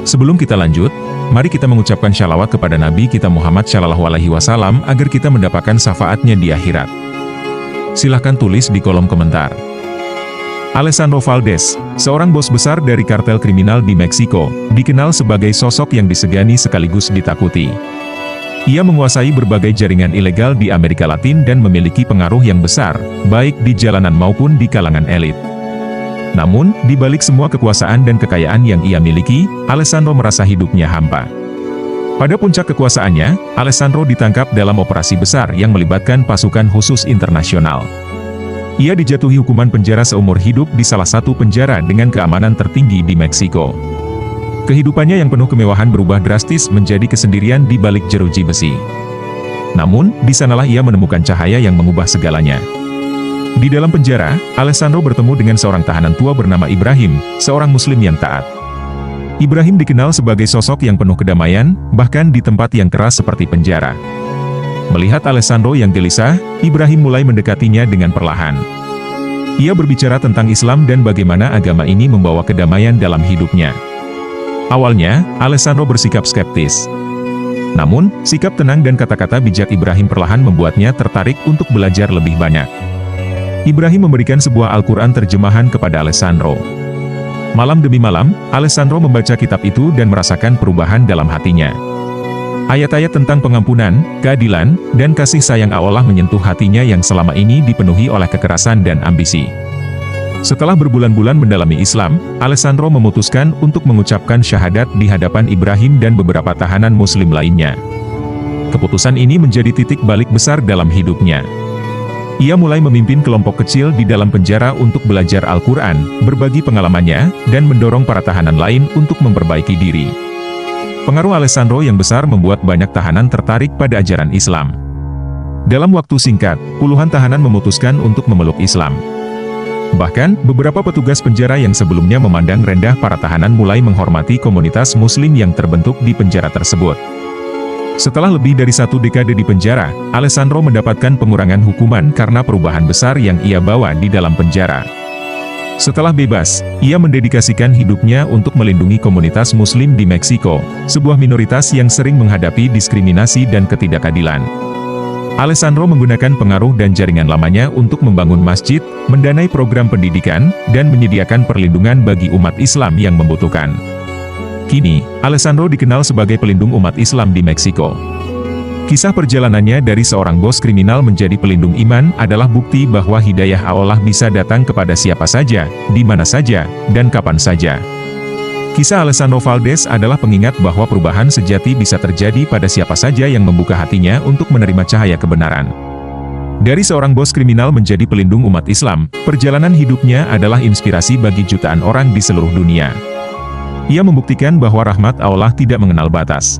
Sebelum kita lanjut, mari kita mengucapkan shalawat kepada Nabi kita Muhammad SAW agar kita mendapatkan syafaatnya di akhirat. Silahkan tulis di kolom komentar. Alessandro Valdez, seorang bos besar dari kartel kriminal di Meksiko, dikenal sebagai sosok yang disegani sekaligus ditakuti. Ia menguasai berbagai jaringan ilegal di Amerika Latin dan memiliki pengaruh yang besar, baik di jalanan maupun di kalangan elit. Namun, di balik semua kekuasaan dan kekayaan yang ia miliki, Alessandro merasa hidupnya hampa. Pada puncak kekuasaannya, Alessandro ditangkap dalam operasi besar yang melibatkan pasukan khusus internasional. Ia dijatuhi hukuman penjara seumur hidup di salah satu penjara dengan keamanan tertinggi di Meksiko. Kehidupannya yang penuh kemewahan berubah drastis menjadi kesendirian di balik jeruji besi. Namun, di sanalah ia menemukan cahaya yang mengubah segalanya. Di dalam penjara, Alessandro bertemu dengan seorang tahanan tua bernama Ibrahim, seorang muslim yang taat. Ibrahim dikenal sebagai sosok yang penuh kedamaian, bahkan di tempat yang keras seperti penjara. Melihat Alessandro yang gelisah, Ibrahim mulai mendekatinya dengan perlahan. Ia berbicara tentang Islam dan bagaimana agama ini membawa kedamaian dalam hidupnya. Awalnya, Alessandro bersikap skeptis. Namun, sikap tenang dan kata-kata bijak Ibrahim perlahan membuatnya tertarik untuk belajar lebih banyak. Ibrahim memberikan sebuah Al-Quran terjemahan kepada Alessandro. Malam demi malam, Alessandro membaca kitab itu dan merasakan perubahan dalam hatinya. Ayat-ayat tentang pengampunan, keadilan, dan kasih sayang Allah menyentuh hatinya yang selama ini dipenuhi oleh kekerasan dan ambisi. Setelah berbulan-bulan mendalami Islam, Alessandro memutuskan untuk mengucapkan syahadat di hadapan Ibrahim dan beberapa tahanan muslim lainnya. Keputusan ini menjadi titik balik besar dalam hidupnya. Ia mulai memimpin kelompok kecil di dalam penjara untuk belajar Al-Quran, berbagi pengalamannya, dan mendorong para tahanan lain untuk memperbaiki diri. Pengaruh Alessandro yang besar membuat banyak tahanan tertarik pada ajaran Islam. Dalam waktu singkat, puluhan tahanan memutuskan untuk memeluk Islam. Bahkan, beberapa petugas penjara yang sebelumnya memandang rendah para tahanan mulai menghormati komunitas muslim yang terbentuk di penjara tersebut. Setelah lebih dari 1 dekade di penjara, Alessandro mendapatkan pengurangan hukuman karena perubahan besar yang ia bawa di dalam penjara. Setelah bebas, ia mendedikasikan hidupnya untuk melindungi komunitas muslim di Meksiko, sebuah minoritas yang sering menghadapi diskriminasi dan ketidakadilan. Alessandro menggunakan pengaruh dan jaringan lamanya untuk membangun masjid, mendanai program pendidikan, dan menyediakan perlindungan bagi umat Islam yang membutuhkan. Kini, Alessandro dikenal sebagai pelindung umat Islam di Meksiko. Kisah perjalanannya dari seorang bos kriminal menjadi pelindung iman adalah bukti bahwa hidayah Allah bisa datang kepada siapa saja, di mana saja, dan kapan saja. Kisah Alessandro Valdez adalah pengingat bahwa perubahan sejati bisa terjadi pada siapa saja yang membuka hatinya untuk menerima cahaya kebenaran. Dari seorang bos kriminal menjadi pelindung umat Islam, perjalanan hidupnya adalah inspirasi bagi jutaan orang di seluruh dunia. Ia membuktikan bahwa rahmat Allah tidak mengenal batas.